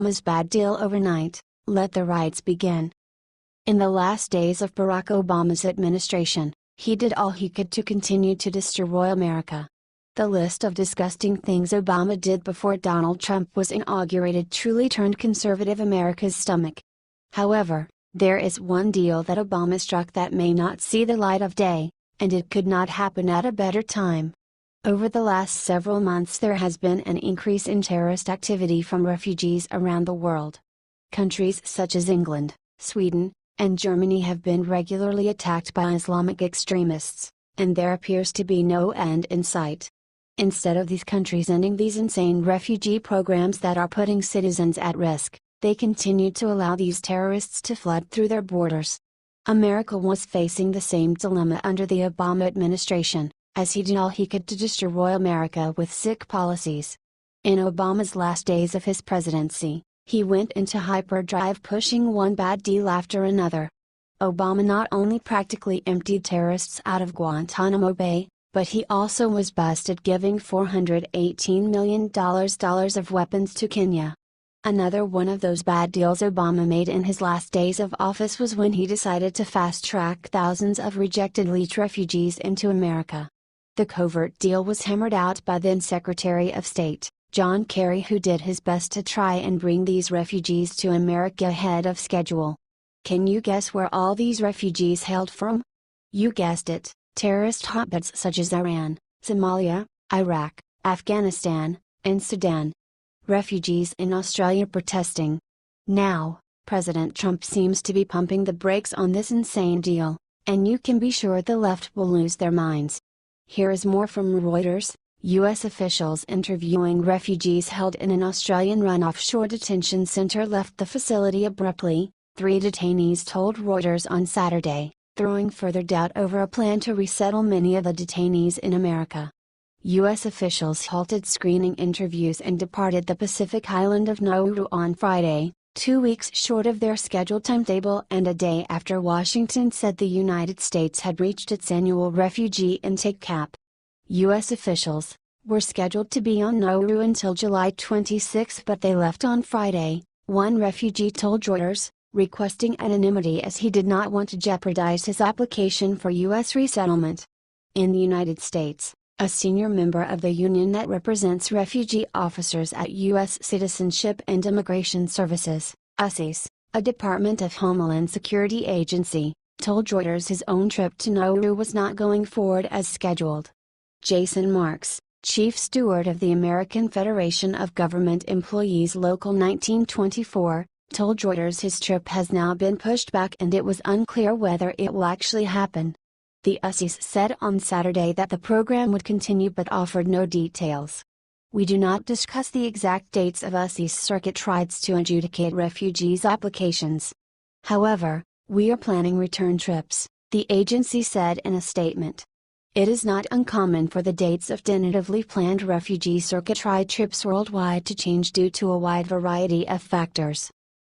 Obama's bad deal overnight, let the riots begin. In the last days of Barack Obama's administration, he did all he could to continue to destroy America. The list of disgusting things Obama did before Donald Trump was inaugurated truly turned conservative America's stomach. However, there is one deal that Obama struck that may not see the light of day, and it could not happen at a better time. Over the last several months there has been an increase in terrorist activity from refugees around the world. Countries such as England, Sweden, and Germany have been regularly attacked by Islamic extremists, and there appears to be no end in sight. Instead of these countries ending these insane refugee programs that are putting citizens at risk, they continue to allow these terrorists to flood through their borders. America was facing the same dilemma under the Obama administration, as he did all he could to destroy America with sick policies. In Obama's last days of his presidency, he went into hyperdrive pushing one bad deal after another. Obama not only practically emptied terrorists out of Guantanamo Bay, but he also was busted giving $418 million of weapons to Kenya. Another one of those bad deals Obama made in his last days of office was when he decided to fast-track thousands of rejected elite refugees into America. The covert deal was hammered out by then Secretary of State, John Kerry, who did his best to try and bring these refugees to America ahead of schedule. Can you guess where all these refugees hailed from? You guessed it, terrorist hotbeds such as Iran, Somalia, Iraq, Afghanistan, and Sudan. Refugees in Australia protesting. Now, President Trump seems to be pumping the brakes on this insane deal, and you can be sure the left will lose their minds. Here is more from Reuters. U.S. officials interviewing refugees held in an Australian-run offshore detention center left the facility abruptly, 3 detainees told Reuters on Saturday, throwing further doubt over a plan to resettle many of the detainees in America. U.S. officials halted screening interviews and departed the Pacific island of Nauru on Friday, 2 weeks short of their scheduled timetable and a day after Washington said the United States had reached its annual refugee intake cap. U.S. officials were scheduled to be on Nauru until July 26 but they left on Friday, one refugee told Reuters, requesting anonymity as he did not want to jeopardize his application for U.S. resettlement. In the United States, a senior member of the union that represents refugee officers at U.S. Citizenship and Immigration Services, USCIS, a Department of Homeland Security agency, told Reuters his own trip to Nauru was not going forward as scheduled. Jason Marks, chief steward of the American Federation of Government Employees Local 1924, told Reuters his trip has now been pushed back and it was unclear whether it will actually happen. The USCIS said on Saturday that the program would continue but offered no details. We do not discuss the exact dates of USCIS circuit rides to adjudicate refugees' applications. However, we are planning return trips, the agency said in a statement. It is not uncommon for the dates of tentatively planned refugee circuit ride trips worldwide to change due to a wide variety of factors.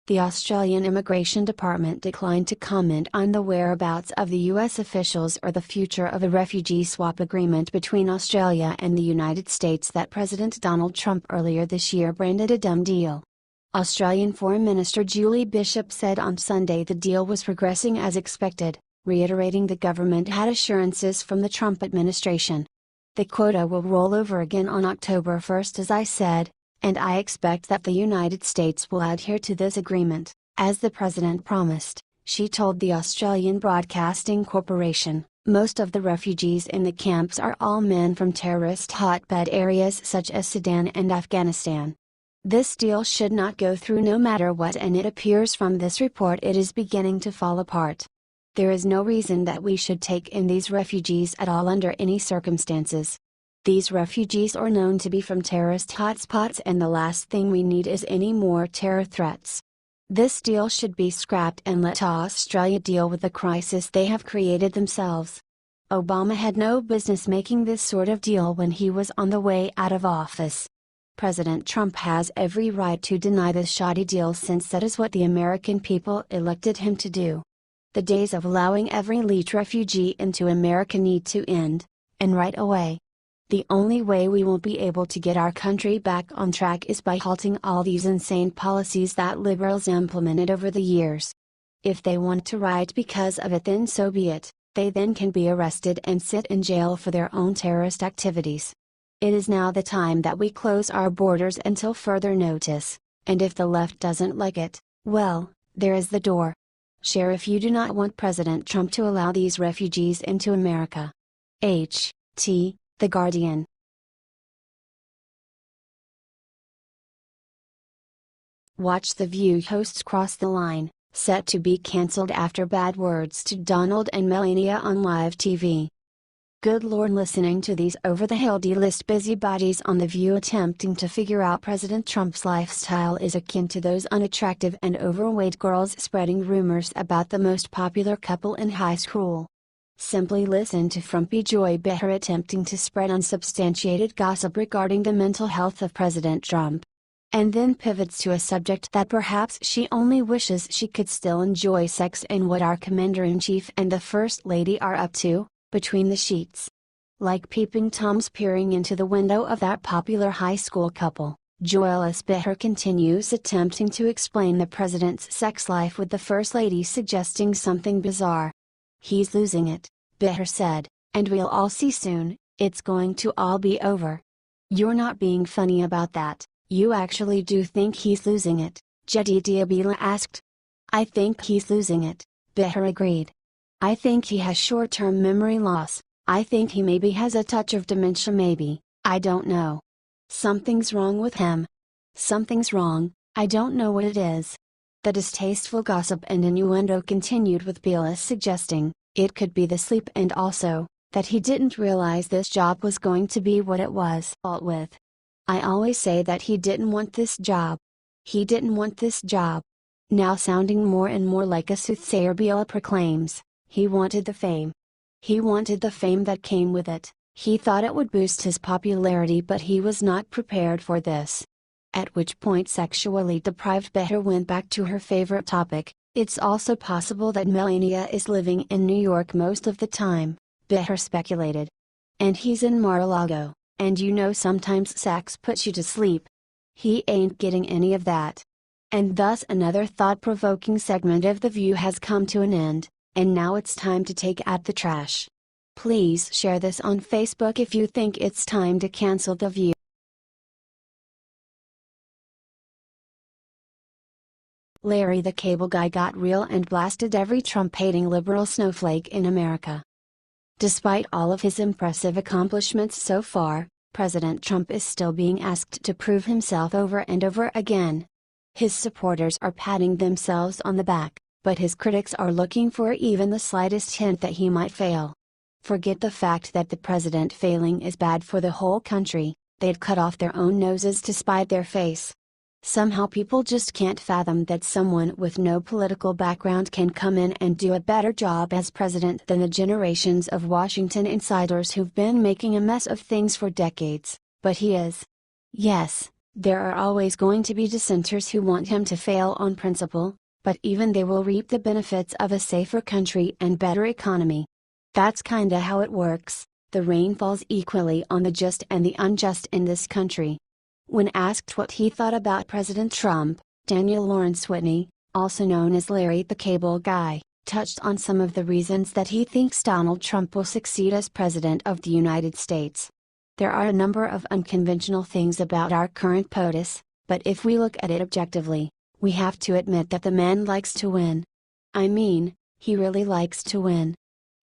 The Australian Immigration Department declined to comment on the whereabouts of the U.S. officials or the future of a refugee swap agreement between Australia and the United States that President Donald Trump earlier this year branded a dumb deal. Australian Foreign Minister Julie Bishop said on Sunday the deal was progressing as expected, reiterating the government had assurances from the Trump administration. The quota will roll over again on October 1 as I said, and I expect that the United States will adhere to this agreement, as the president promised, she told the Australian Broadcasting Corporation. Most of the refugees in the camps are all men from terrorist hotbed areas such as Sudan and Afghanistan. This deal should not go through no matter what, and it appears from this report it is beginning to fall apart. There is no reason that we should take in these refugees at all under any circumstances. These refugees are known to be from terrorist hotspots, and the last thing we need is any more terror threats. This deal should be scrapped and let Australia deal with the crisis they have created themselves. Obama had no business making this sort of deal when he was on the way out of office. President Trump has every right to deny this shoddy deal, since that is what the American people elected him to do. The days of allowing every elite refugee into America need to end, and right away. The only way we will be able to get our country back on track is by halting all these insane policies that liberals implemented over the years. If they want to riot because of it, then so be it. They then can be arrested and sit in jail for their own terrorist activities. It is now the time that we close our borders until further notice, and if the left doesn't like it, well, there is the door. Share if you do not want President Trump to allow these refugees into America. H.T. The Guardian. Watch The View hosts cross the line, set to be cancelled after bad words to Donald and Melania on live TV. Good Lord, listening to these over-the-hill D-list busybodies on The View attempting to figure out President Trump's lifestyle is akin to those unattractive and overweight girls spreading rumors about the most popular couple in high school. Simply listen to frumpy Joy Behar attempting to spread unsubstantiated gossip regarding the mental health of President Trump. And then pivots to a subject that perhaps she only wishes she could still enjoy sex and what our Commander-in-Chief and the First Lady are up to, between the sheets. Like peeping Toms peering into the window of that popular high school couple, Joyless Behar continues attempting to explain the president's sex life with the First Lady suggesting something bizarre. He's losing it, Behar said, and we'll all see soon, it's going to all be over. You're not being funny about that, you actually do think he's losing it, Jedidiah Bila asked. I think he's losing it, Behar agreed. I think he has short-term memory loss, I think he maybe has a touch of dementia maybe, I don't know. Something's wrong with him. Something's wrong, I don't know what it is. The distasteful gossip and innuendo continued with Bila suggesting, it could be the sleep and also, that he didn't realize this job was going to be what it was. With. I always say that he didn't want this job. He didn't want this job. Now sounding more and more like a soothsayer, Bila proclaims, he wanted the fame. He wanted the fame that came with it, he thought it would boost his popularity, but he was not prepared for this. At which point sexually deprived Behar went back to her favorite topic, it's also possible that Melania is living in New York most of the time, Behar speculated. And he's in Mar-a-Lago, and you know sometimes sex puts you to sleep. He ain't getting any of that. And thus another thought-provoking segment of The View has come to an end, and now it's time to take out the trash. Please share this on Facebook if you think it's time to cancel The View. Larry the Cable Guy got real and blasted every Trump-hating liberal snowflake in America. Despite all of his impressive accomplishments so far, President Trump is still being asked to prove himself over and over again. His supporters are patting themselves on the back, but his critics are looking for even the slightest hint that he might fail. Forget the fact that the president failing is bad for the whole country, they'd cut off their own noses to spite their face. Somehow people just can't fathom that someone with no political background can come in and do a better job as president than the generations of Washington insiders who've been making a mess of things for decades, but he is. Yes, there are always going to be dissenters who want him to fail on principle, but even they will reap the benefits of a safer country and better economy. That's kinda how it works, the rain falls equally on the just and the unjust in this country. When asked what he thought about President Trump, Daniel Lawrence Whitney, also known as Larry the Cable Guy, touched on some of the reasons that he thinks Donald Trump will succeed as President of the United States. There are a number of unconventional things about our current POTUS, but if we look at it objectively, we have to admit that the man likes to win. I mean, he really likes to win.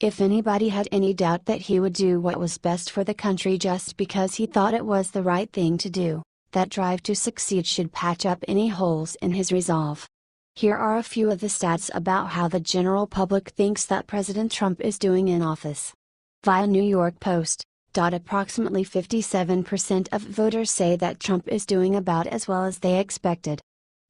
If anybody had any doubt that he would do what was best for the country just because he thought it was the right thing to do, that drive to succeed should patch up any holes in his resolve. Here are a few of the stats about how the general public thinks that President Trump is doing in office. Via New York Post, approximately 57% of voters say that Trump is doing about as well as they expected.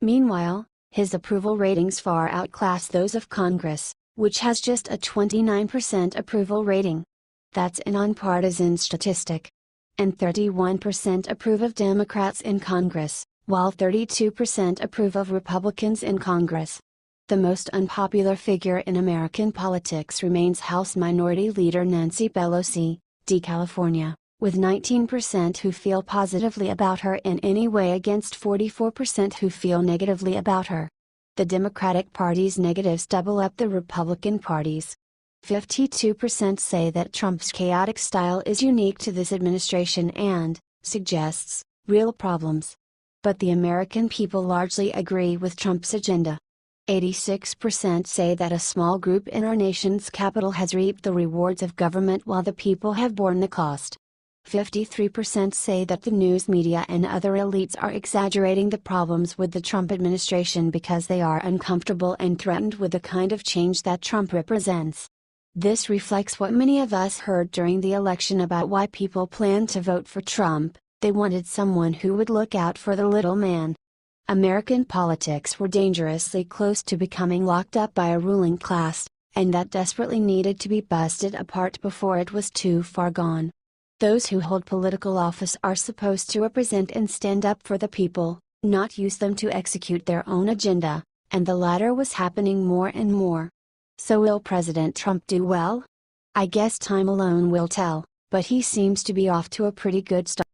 Meanwhile, his approval ratings far outclass those of Congress, which has just a 29% approval rating. That's a nonpartisan statistic. And 31% approve of Democrats in Congress, while 32% approve of Republicans in Congress. The most unpopular figure in American politics remains House Minority Leader Nancy Pelosi, D. California, with 19% who feel positively about her in any way against 44% who feel negatively about her. The Democratic Party's negatives double up the Republican Party's. 52% say that Trump's chaotic style is unique to this administration and suggests real problems. But the American people largely agree with Trump's agenda. 86% say that a small group in our nation's capital has reaped the rewards of government while the people have borne the cost. 53% say that the news media and other elites are exaggerating the problems with the Trump administration because they are uncomfortable and threatened with the kind of change that Trump represents. This reflects what many of us heard during the election about why people planned to vote for Trump. They wanted someone who would look out for the little man. American politics were dangerously close to becoming locked up by a ruling class, and that desperately needed to be busted apart before it was too far gone. Those who hold political office are supposed to represent and stand up for the people, not use them to execute their own agenda, and the latter was happening more and more. So will President Trump do well? I guess time alone will tell, but he seems to be off to a pretty good start.